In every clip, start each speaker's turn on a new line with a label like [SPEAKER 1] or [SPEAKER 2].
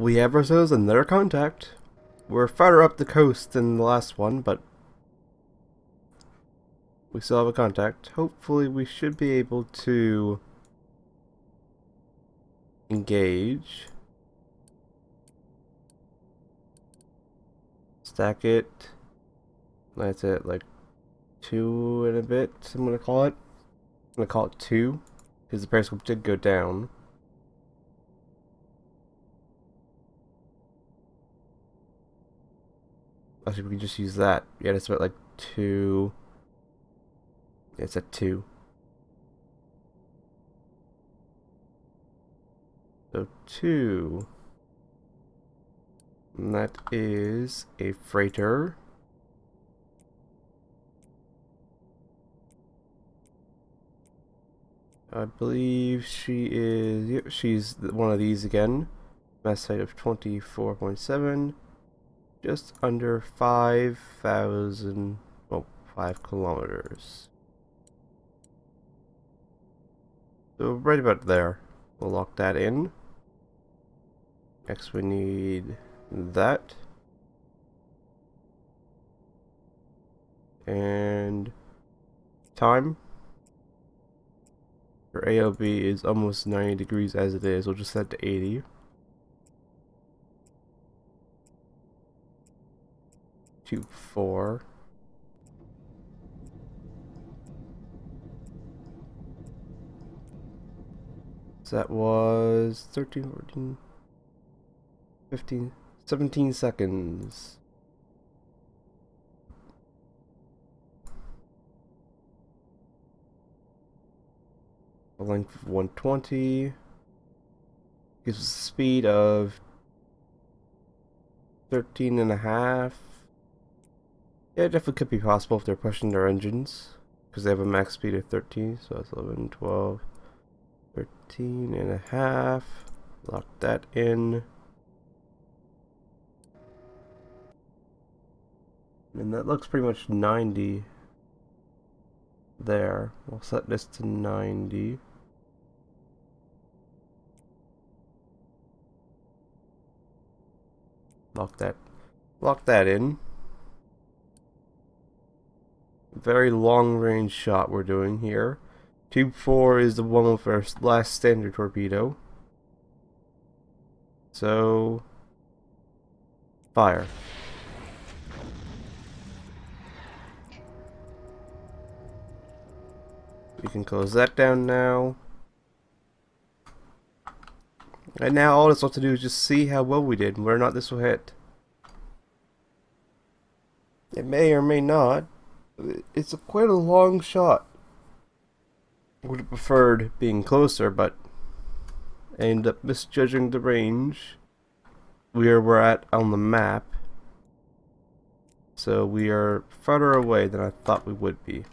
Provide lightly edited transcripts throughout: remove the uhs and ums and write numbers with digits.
[SPEAKER 1] We have ourselves another contact. We're farther up the coast than the last one, but we still have a contact. Hopefully we should be able to engage. Stack it. That's it, like 2 and a bit, I'm gonna call it. I'm gonna call it 2, because the periscope did go down. Actually, we can just use that. Yeah, it's about like 2. Yeah, it's at 2. So 2. And that is a freighter. I believe she is. Yep, she's one of these again. Mass height of 24.7. Just under 5,000. Well, 5 kilometers. So right about there. We'll lock that in. Next we need that. And time. Our AOB is almost 90 degrees as it is. We'll just set to 80. To 4. So that was 13, 14, 15, 17 seconds. A length of 120. Gives us a speed of 13.5. Yeah, it definitely could be possible if they're pushing their engines, because they have a max speed of 13, so that's 11, 12, 13.5. Lock that in. And that looks pretty much 90 there. We'll set this to 90. Lock that in. Very long range shot we're doing here. Tube 4 is the one with our last standard torpedo. So, fire. We can close that down now. And now all that's left to do is just see how well we did and whether or not this will hit. It may or may not. It's quite a long shot. Would have preferred being closer, but I ended up misjudging the range where we're at on the map. So we are farther away than I thought we would be.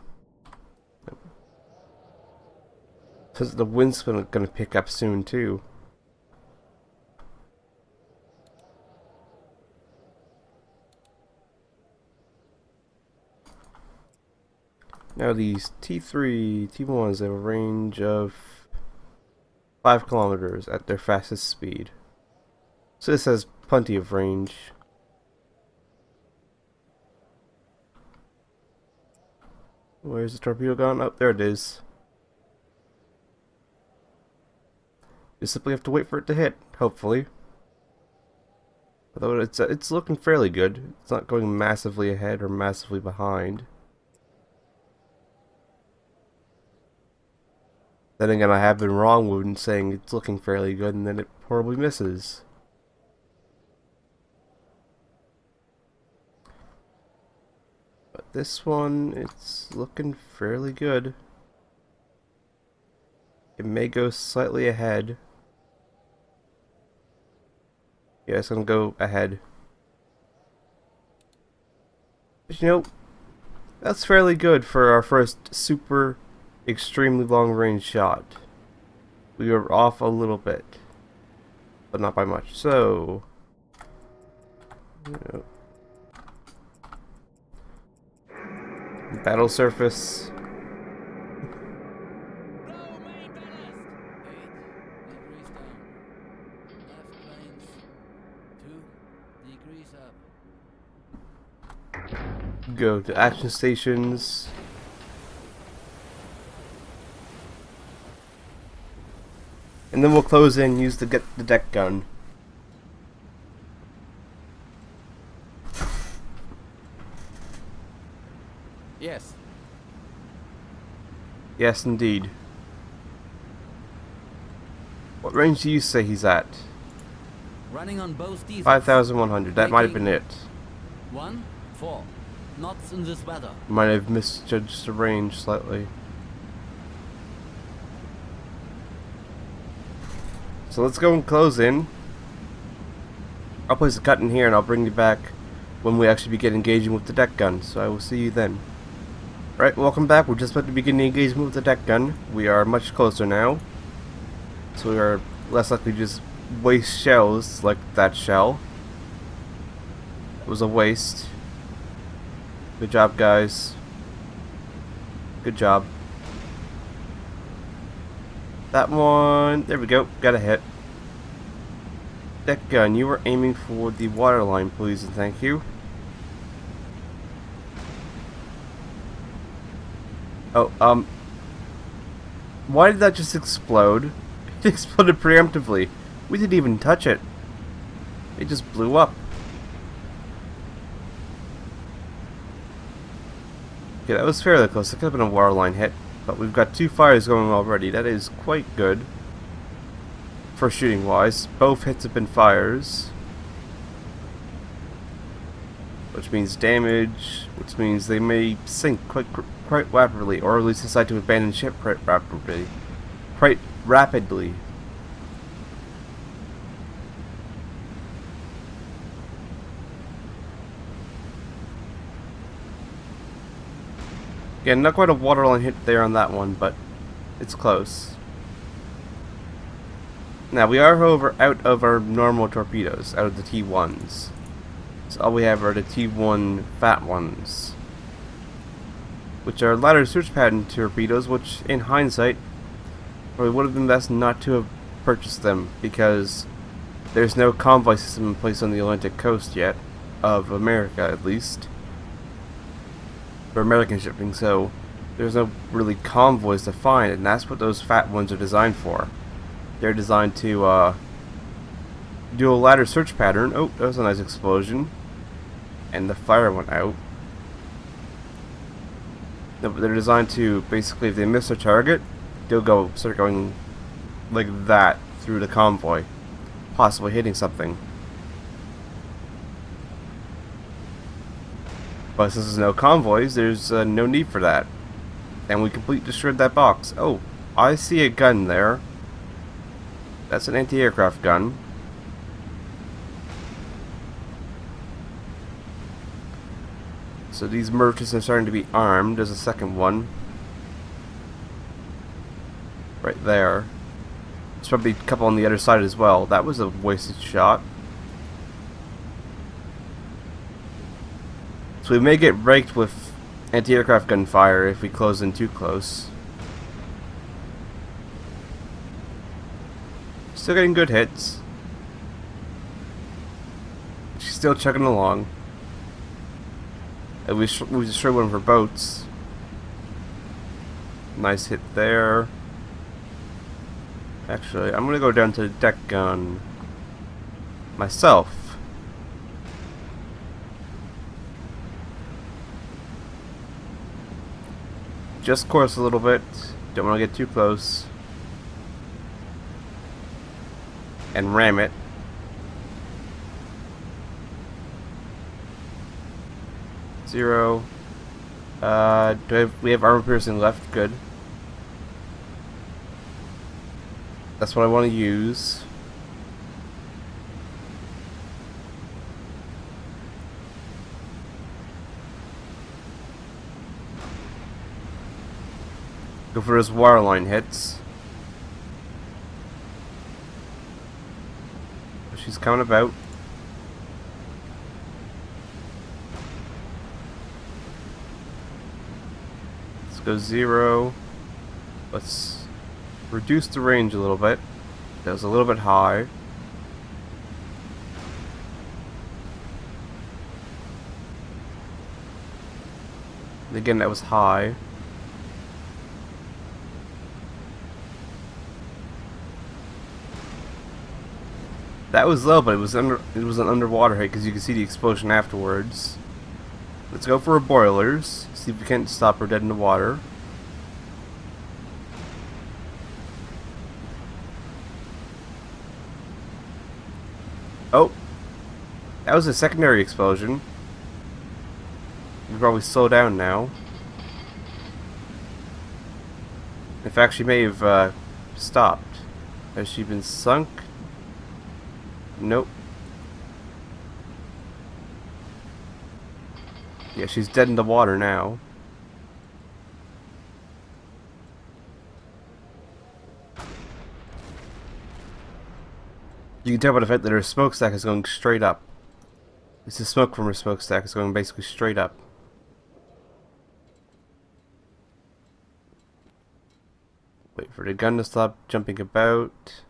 [SPEAKER 1] Because the wind's going to pick up soon too. Now these T3, T1s have a range of 5 kilometers at their fastest speed. So this has plenty of range. Where's the torpedo gone? Oh, there it is. You simply have to wait for it to hit, hopefully. Although it's looking fairly good. It's not going massively ahead or massively behind. Then again, I have been wrong when saying it's looking fairly good, and then it horribly misses. But this one, it's looking fairly good. It may go slightly ahead. Yeah, it's gonna go ahead. But you know, that's fairly good for our first super extremely long range shot. We were off a little bit, but not by much. So, battle surface.
[SPEAKER 2] Grease up.
[SPEAKER 1] Go to action stations. And then we'll close in, use the deck gun.
[SPEAKER 2] Yes.
[SPEAKER 1] Yes, indeed. What range do you say he's at?
[SPEAKER 2] Running on both diesels.
[SPEAKER 1] 5,100. That might have been it.
[SPEAKER 2] 1-4. Knots in this weather.
[SPEAKER 1] Might have misjudged the range slightly. So let's go and close in. I'll place a cut in here and I'll bring you back when we actually begin engaging with the deck gun. So I will see you then. Right, welcome back. We're just about to begin the engagement with the deck gun. We are much closer now. So we are less likely to just waste shells like that shell. It was a waste. Good job, guys. Good job. That one, there we go, got a hit. Deck gun, you were aiming for the water line, please and thank you. Oh, why did that just explode? It exploded preemptively. We didn't even touch it. It just blew up. Okay, that was fairly close. It could have been a water line hit. But we've got 2 fires going already. That is quite good. For shooting wise. Both hits have been fires. Which means damage. Which means they may sink quite rapidly. Or at least decide to abandon ship quite rapidly. Quite rapidly. Again, not quite a waterline hit there on that one, but it's close. Now we are out of our normal torpedoes, out of the T1s. So all we have are the T1 fat ones, which are ladder search pattern torpedoes, which in hindsight probably would have been best not to have purchased them, because there's no convoy system in place on the Atlantic coast yet, of America at least. For American shipping, so there's no really convoys to find, and that's what those fat ones are designed for. They're designed to do a ladder search pattern. Oh, that was a nice explosion, and the fire went out. No, but they're designed to basically, if they miss their target, they'll start going like that through the convoy, possibly hitting something. But since there's no convoys, there's no need for that. And we completely destroyed that box. Oh, I see a gun there. That's an anti-aircraft gun. So these merchants are starting to be armed. There's a second one. Right there. There's probably a couple on the other side as well. That was a wasted shot. So we may get raked with anti-aircraft gunfire if we close in too close. Still getting good hits. She's still chugging along. And we destroyed one of her boats. Nice hit there. Actually, I'm gonna go down to the deck gun myself. Just course a little bit. Don't want to get too close. And ram it. Zero. We have armor piercing left? Good. That's what I want to use. Go for his waterline hits. She's coming about. Let's go 0. Let's reduce the range a little bit. That was a little bit high. Again, that was high. That was low, but it was an underwater hit because you can see the explosion afterwards. Let's go for her boilers. See if we can't stop her dead in the water. Oh, that was a secondary explosion. We probably slow down now. In fact, she may have stopped. Has she been sunk? Nope. Yeah, she's dead in the water now. You can tell by the fact that her smokestack is going straight up. It's the smoke from her smokestack is going basically straight up. Wait for the gun to stop jumping about.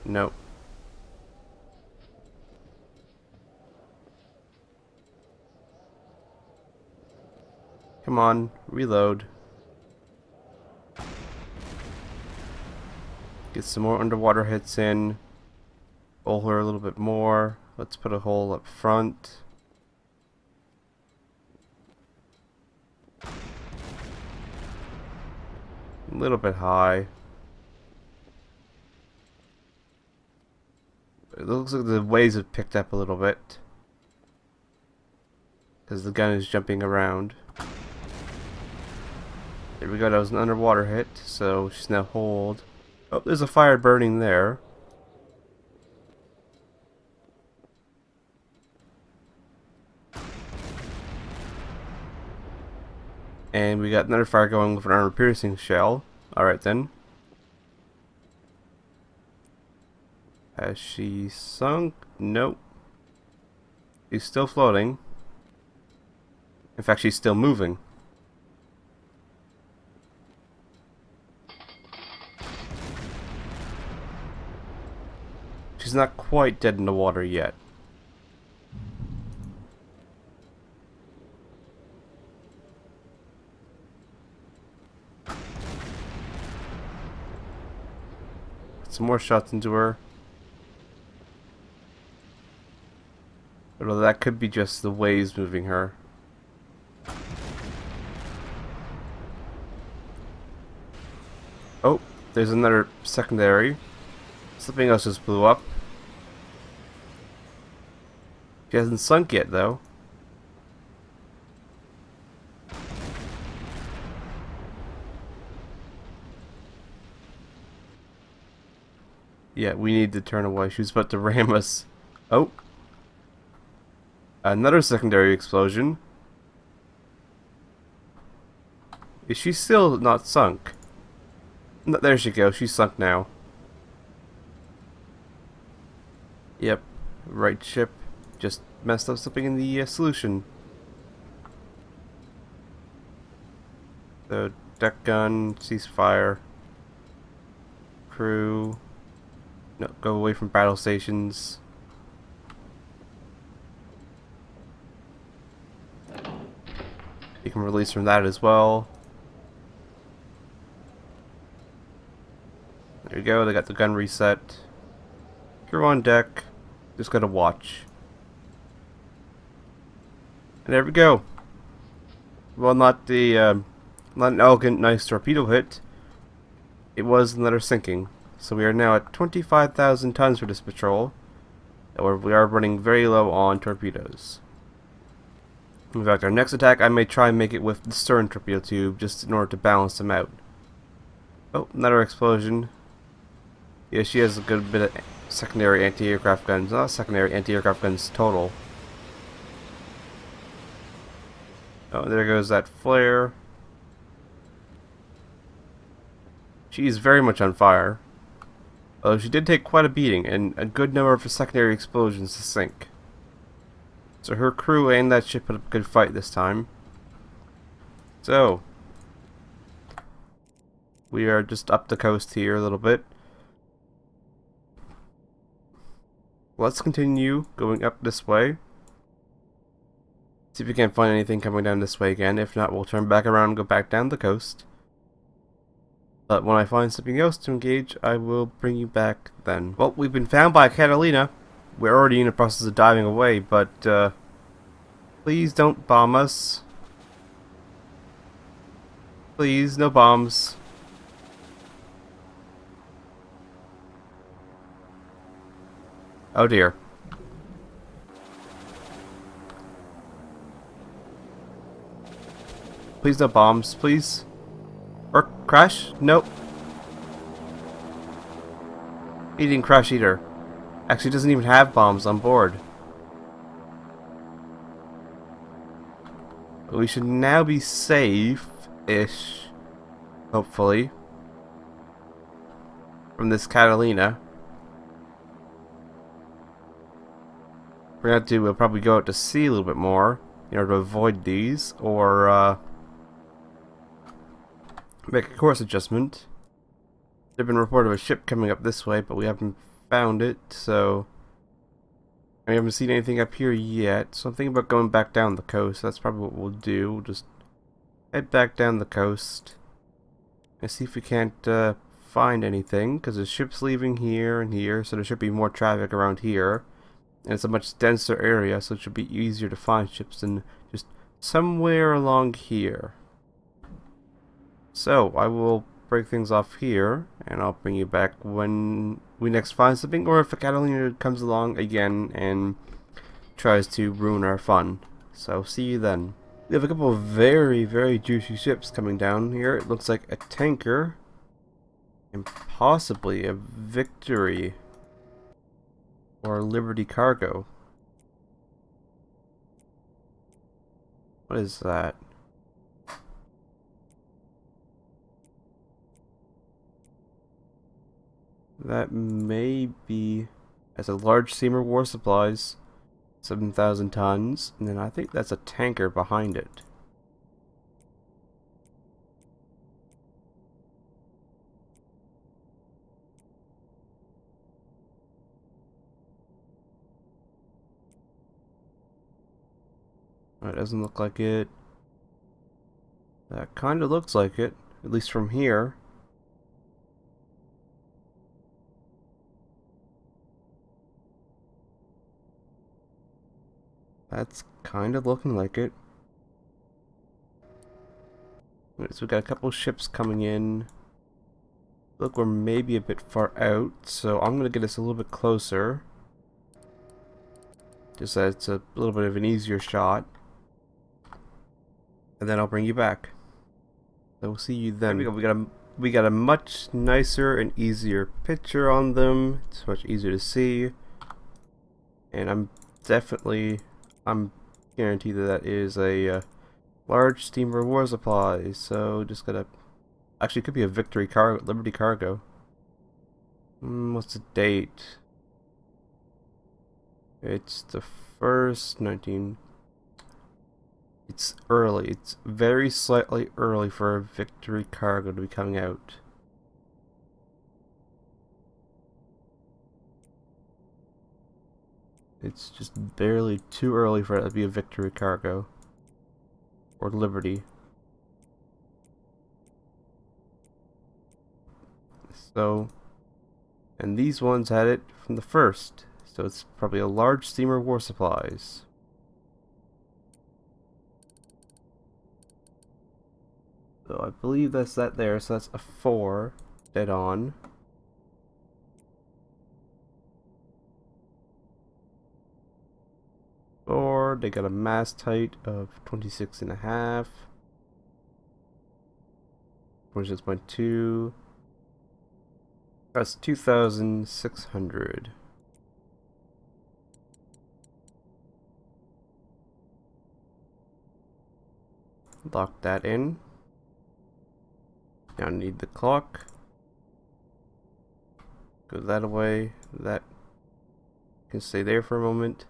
[SPEAKER 1] Nope. Come on, reload. Get some more underwater hits in. Bowl her a little bit more. Let's put a hole up front. A little bit high. It looks like the waves have picked up a little bit. Because the gun is jumping around. There we go, that was an underwater hit, so she's now holed. Oh, there's a fire burning there. And we got another fire going with an armor-piercing shell. Alright then. Has she sunk? Nope. She's still floating. In fact, she's still moving. She's not quite dead in the water yet. Some more shots into her. Although that could be just the waves moving her. Oh, there's another secondary. Something else just blew up. She hasn't sunk yet, though. Yeah, we need to turn away. She was about to ram us. Oh. Another secondary explosion. Is she still not sunk? No, there she goes. She's sunk now. Yep. Right ship. Just messed up something in the solution. So, deck gun, ceasefire. Crew. No, go away from battle stations. You can release from that as well. There you go, they got the gun reset. Crew on deck. Just gotta watch. And there we go. Well, not an elegant, nice torpedo hit. It was another sinking. So we are now at 25,000 tons for this patrol. And we are running very low on torpedoes. In fact, our next attack, I may try and make it with the stern torpedo tube, just in order to balance them out. Oh, another explosion. Yeah, she has a good bit of secondary anti-aircraft guns. Not secondary anti-aircraft guns total. Oh, there goes that flare. She is very much on fire. Although she did take quite a beating, and a good number of secondary explosions to sink. So her crew and that ship put up a good fight this time. So, we are just up the coast here a little bit. Let's continue going up this way. See if we can't find anything coming down this way again. If not, we'll turn back around and go back down the coast. But when I find something else to engage, I will bring you back then. Well, we've been found by Catalina. We're already in the process of diving away, but please don't bomb us. Please, no bombs. Oh dear. Please no bombs, please. Or crash? Nope. He didn't crash either. Actually, doesn't even have bombs on board. But we should now be safe-ish, hopefully, from this Catalina. We're gonna have to probably go out to sea a little bit more in order to avoid these, or make a course adjustment. There's been reported of a ship coming up this way, but we haven't found it, so we haven't seen anything up here yet. So I'm thinking about going back down the coast. That's probably what we'll do. We'll just head back down the coast and see if we can't find anything, because there's ships leaving here and here, so there should be more traffic around here. And it's a much denser area, so it should be easier to find ships than just somewhere along here. So, I will break things off here, and I'll bring you back when we next find something, or if a Catalina comes along again and tries to ruin our fun. So, see you then. We have a couple of very, very juicy ships coming down here. It looks like a tanker, and possibly a Victory. Or Liberty cargo. What is that? That may be as a large steamer war supplies, 7,000 tons, and then I think that's a tanker behind it. It doesn't look like it. That kind of looks like it, at least from here. That's kind of looking like it. Right, so we got a couple ships coming in. Look, we're maybe a bit far out, so I'm gonna get us a little bit closer. Just so it's a little bit of an easier shot. And then I'll bring you back. So we'll see you then. We got a much nicer and easier picture on them. It's much easier to see. And I'm guaranteed that that is a large steamer war supply. So just gotta, actually it could be a Victory cargo, Liberty cargo. What's the date? It's the 1st, 19. It's early. It's very slightly early for a Victory cargo to be coming out. It's just barely too early for it to be a Victory cargo. Or Liberty. So, and these ones had it from the 1st. So it's probably a large steamer war supplies. So I believe that's that there, so that's a 4, dead on. Or they got a mast height of 26.5. 26.2. That's 2,600. Lock that in. Now I need the clock. Go that away. That can stay there for a moment.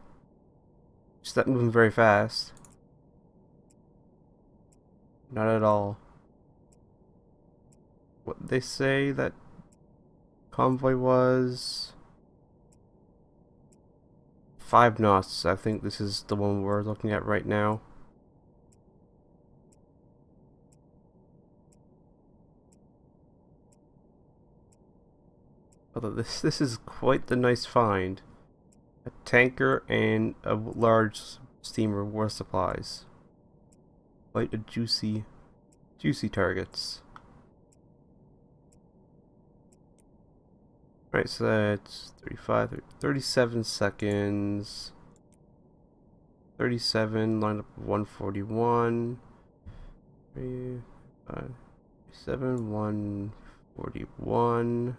[SPEAKER 1] Just not moving very fast. Not at all. What they say that convoy was 5 knots. I think this is the one we're looking at right now. Although this is quite the nice find. A tanker and a large steamer war supplies. Quite a juicy targets. Right, so that's 37 seconds. 37, line up 141. 37, 141.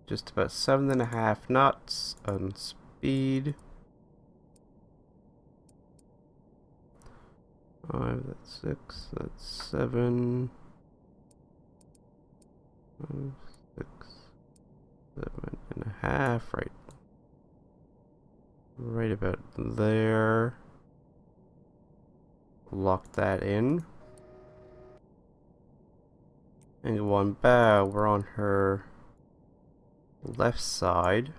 [SPEAKER 1] Just about 7.5 knots on speed. 5, that's 6, that's 7. 5, 6, 7.5, right about there. Lock that in. Angle 1 bow, we're on her left side.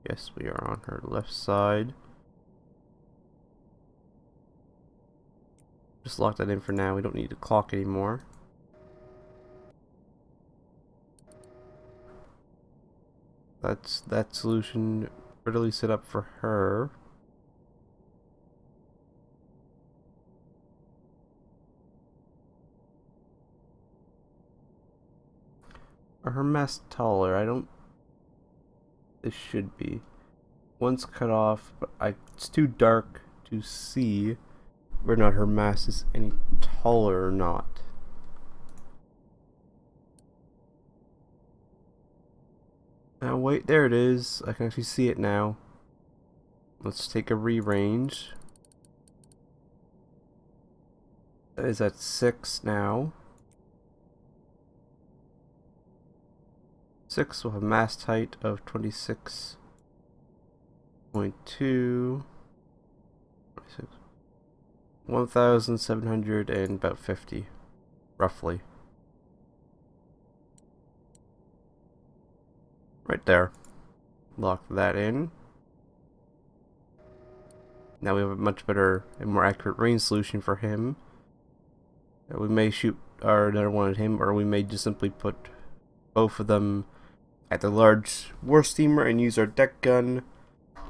[SPEAKER 1] Yes, we are on her left side. Just lock that in for now. We don't need to clock anymore. That's that solution readily set up for her. Are her masts taller? I don't. This should be. One's cut off, but it's too dark to see whether or not her mast is any taller or not. Now wait, there it is. I can actually see it now. Let's take a rearrange. That is at 6 now. 6 will have mast height of 26.2. 1,700 and about 50, roughly. Right there. Lock that in. Now we have a much better and more accurate range solution for him. We may shoot another one at him, or we may just simply put both of them at the large war steamer and use our deck gun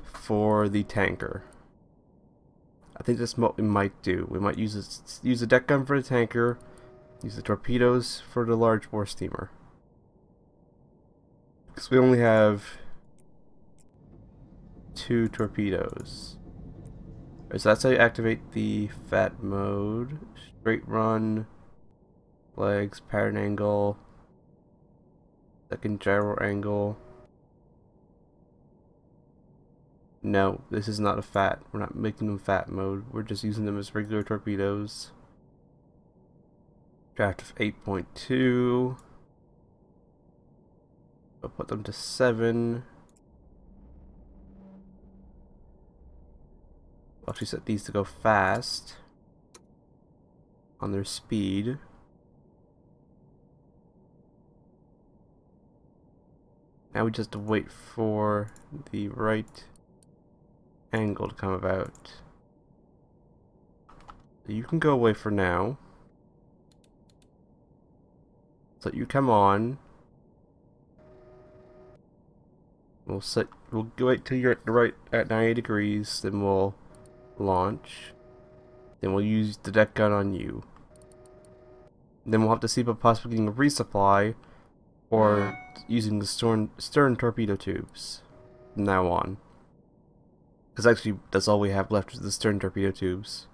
[SPEAKER 1] for the tanker. I think that's what we might do. We might use the deck gun for the tanker, use the torpedoes for the large war steamer. Because we only have 2 torpedoes. Right, so that's how you activate the fat mode. Straight run, legs, pattern angle, second gyro angle. No, this is not a fat. We're not making them fat mode. We're just using them as regular torpedoes. Draft of 8.2. I'll put them to 7. I'll actually set these to go fast on their speed. Now we just have to wait for the right angle to come about. You can go away for now. So you come on. We'll wait till you're at 90 degrees, then we'll launch. Then we'll use the deck gun on you. Then we'll have to see about possibly getting a resupply or using the stern torpedo tubes from now on. Because actually, that's all we have left is the stern torpedo tubes.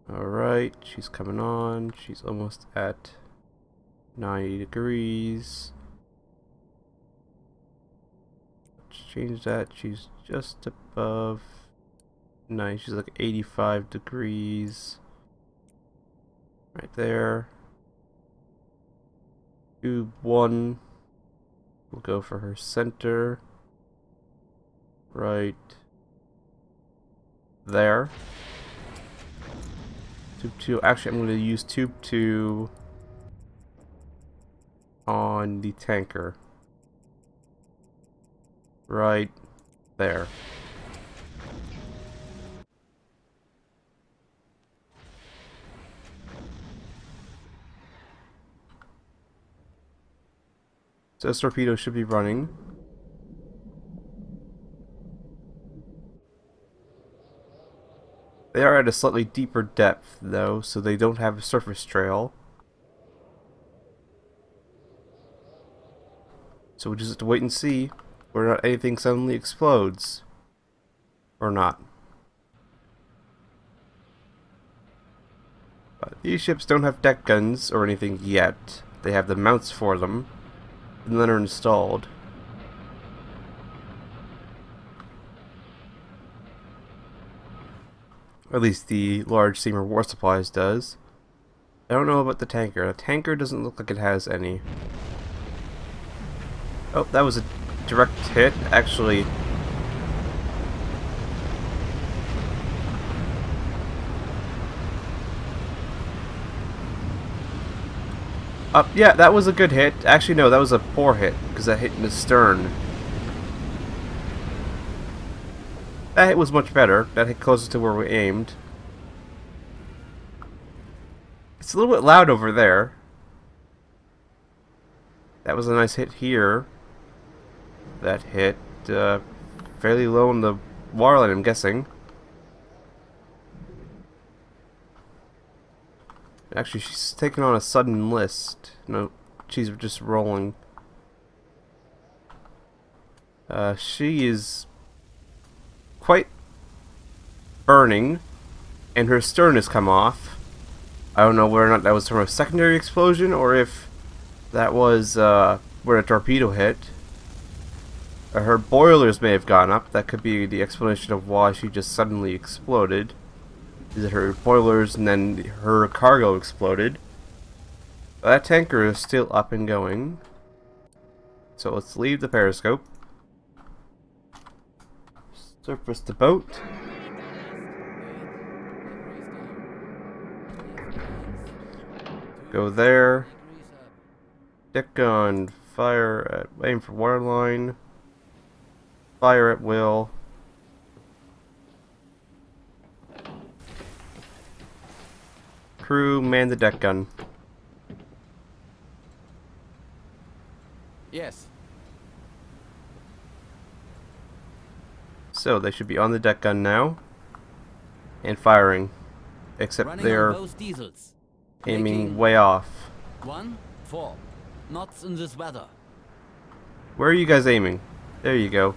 [SPEAKER 1] Alright, she's coming on. She's almost at 90 degrees. Let's change that. She's just above 90. She's like 85 degrees. Right there. Tube 1. We'll go for her center. Right there. Tube 2. Actually, I'm going to use tube 2 on the tanker. Right there. So this torpedo should be running. They are at a slightly deeper depth, though, so they don't have a surface trail. So we'll just have to wait and see whether or not anything suddenly explodes. Or not. But these ships don't have deck guns or anything yet. They have the mounts for them, and then are installed. Or at least the large steamer war supplies does. I don't know about the tanker. The tanker doesn't look like it has any. Oh, that was a direct hit. Actually, yeah, that was a good hit. Actually, no, that was a poor hit because that hit in the stern. That hit was much better. That hit closer to where we aimed. It's a little bit loud over there. That was a nice hit here. That hit fairly low in the waterline, I'm guessing. Actually, she's taking on a sudden list. No, she's just rolling. She is quite burning, and her stern has come off. I don't know whether or not that was from a secondary explosion, or if that was where a torpedo hit. Her boilers may have gone up. That could be the explanation of why she just suddenly exploded. Is it her boilers and then her cargo exploded? That tanker is still up and going. So let's leave the periscope. Surface the boat. Go there. Deck gun. Fire at, aim for waterline. Fire at will. Crew, man the deck gun.
[SPEAKER 2] Yes.
[SPEAKER 1] So they should be on the deck gun now and firing, except
[SPEAKER 2] Running
[SPEAKER 1] they're
[SPEAKER 2] on both diesels.
[SPEAKER 1] aiming
[SPEAKER 2] Making
[SPEAKER 1] way off.
[SPEAKER 2] 1-4 knots in this weather.
[SPEAKER 1] Where are you guys aiming? There you go.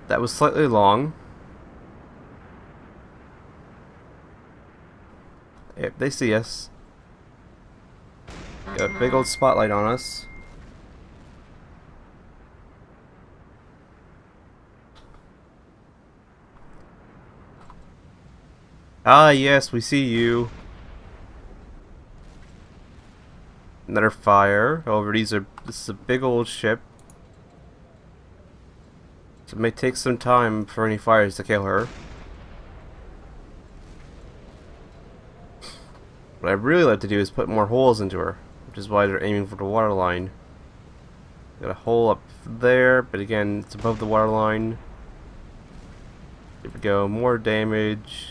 [SPEAKER 1] That was slightly long. Yep, they see us. Got a big old spotlight on us. Ah, yes, we see you. Another fire. However, this is a big old ship. So it may take some time for any fires to kill her. What I'd really like to do is put more holes into her, which is why they're aiming for the waterline. Got a hole up there, but again, it's above the waterline. Here we go, more damage.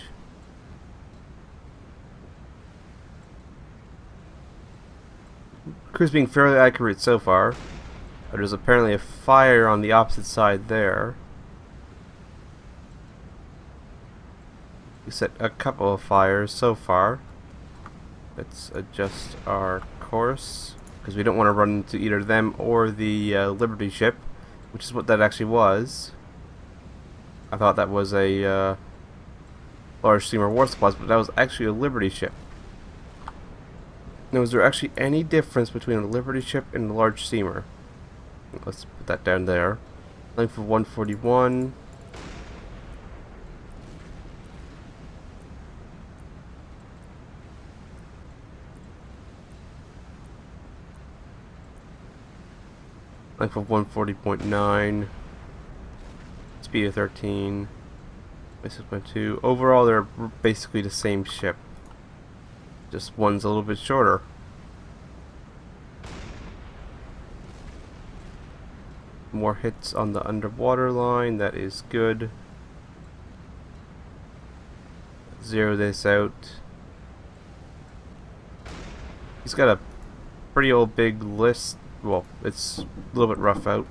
[SPEAKER 1] Crew's being fairly accurate so far. There's apparently a fire on the opposite side there. We set a couple of fires so far. Let's adjust our course, because we don't want to run into either them or the Liberty ship, which is what that actually was. I thought that was a large steamer war supplies, but that was actually a Liberty ship. Now, is there actually any difference between a Liberty ship and a large steamer? Let's put that down there. Length of 141. Length of 140.9. Speed of 13. 6.2. Overall, they're basically the same ship. Just one's a little bit shorter. more hits on the underwater line. That is good. Zero this out. He's got a pretty old big list. Well, it's a little bit rough out.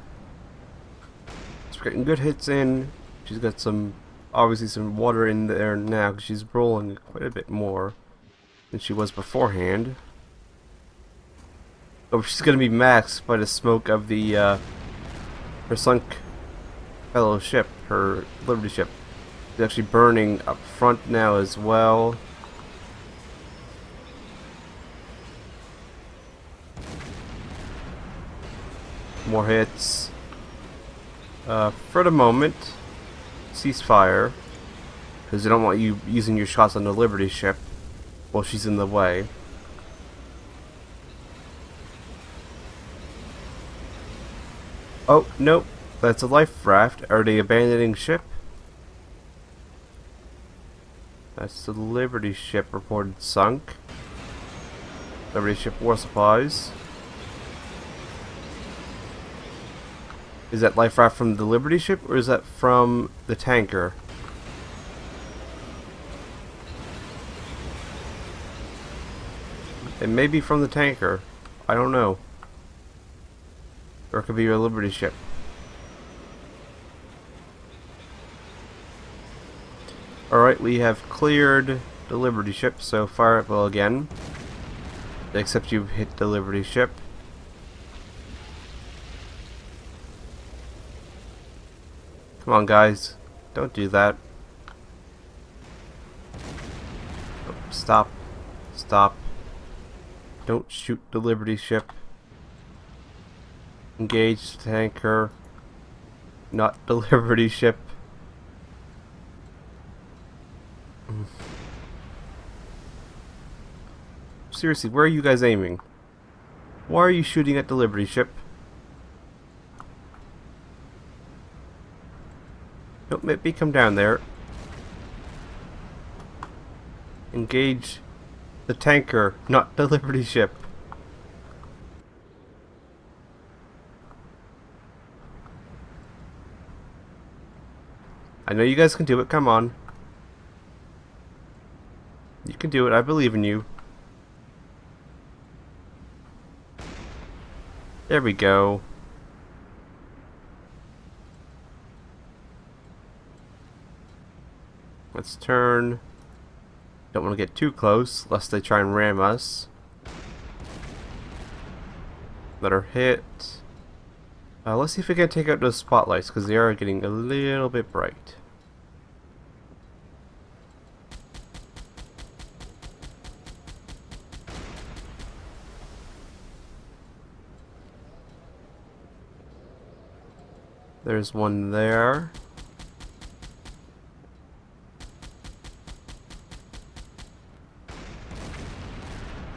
[SPEAKER 1] She's getting good hits in. She's got some, obviously some water in there now because she's rolling quite a bit more than she was beforehand. Oh, she's gonna be maxed by the smoke of the her sunk fellow ship, her Liberty ship. It's actually burning up front now as well. More hits. For the moment, ceasefire, because they don't want you using your shots on the Liberty ship while she's in the way. Oh, nope. That's a life raft. Are they abandoning ship? That's the Liberty ship reported sunk. Liberty ship war supplies. Is that life raft from the Liberty ship or is that from the tanker? It may be from the tanker. I don't know. Or it could be your Liberty ship. Alright, we have cleared the Liberty ship, so fire at will again. Except you've hit the Liberty ship. Come on, guys. Don't do that. Oh, stop. Stop. Don't shoot the Liberty ship. Engage the tanker. Not the Liberty ship. Seriously, where are you guys aiming? Why are you shooting at the Liberty ship? Don't make me come down there. Engage the tanker, not the Liberty ship. I know you guys can do it, come on. You can do it, I believe in you. There we go. Let's turn. Don't want to get too close, lest they try and ram us. Let her hit. Let's see if we can take out those spotlights, because they are getting a little bit bright. There's one there.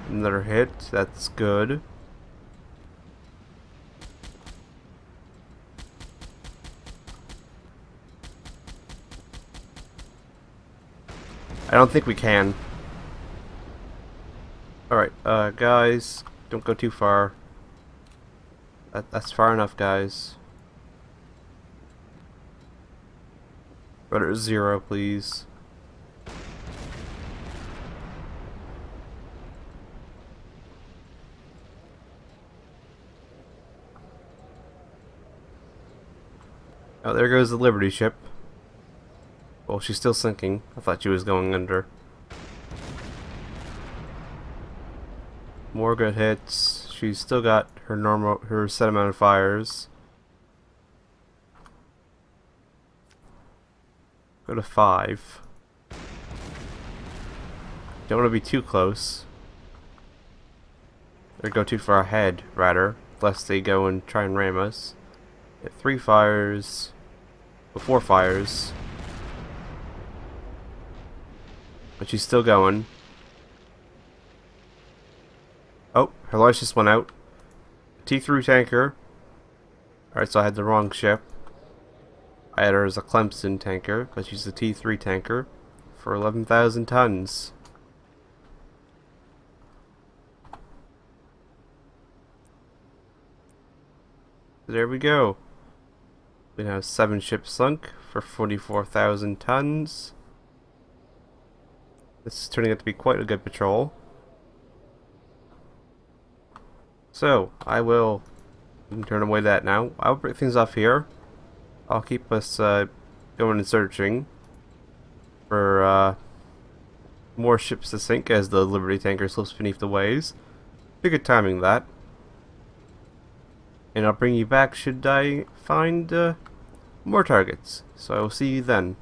[SPEAKER 1] Another hit, that's good. I don't think we can. Alright, guys, don't go too far. That's far enough, guys. Rudder 0, please. Oh, there goes the Liberty ship. Well, she's still sinking. I thought she was going under. More good hits. She's still got her set amount of fires. Go to 5. Don't want to be too close. Or go too far ahead, rather, lest they go and try and ram us. Get 3 fires. 4 fires. But she's still going. Oh, her lights just went out. T3 tanker. Alright, so I had the wrong ship. I had her as a Clemson tanker, but she's a T3 tanker for 11,000 tons. There we go. We now have 7 ships sunk for 44,000 tons. This is turning out to be quite a good patrol. So, I will turn away that now. I'll break things off here. I'll keep us going and searching for more ships to sink as the Liberty tanker slips beneath the waves. Pretty good timing, that. And I'll bring you back should I find more targets. So I will see you then.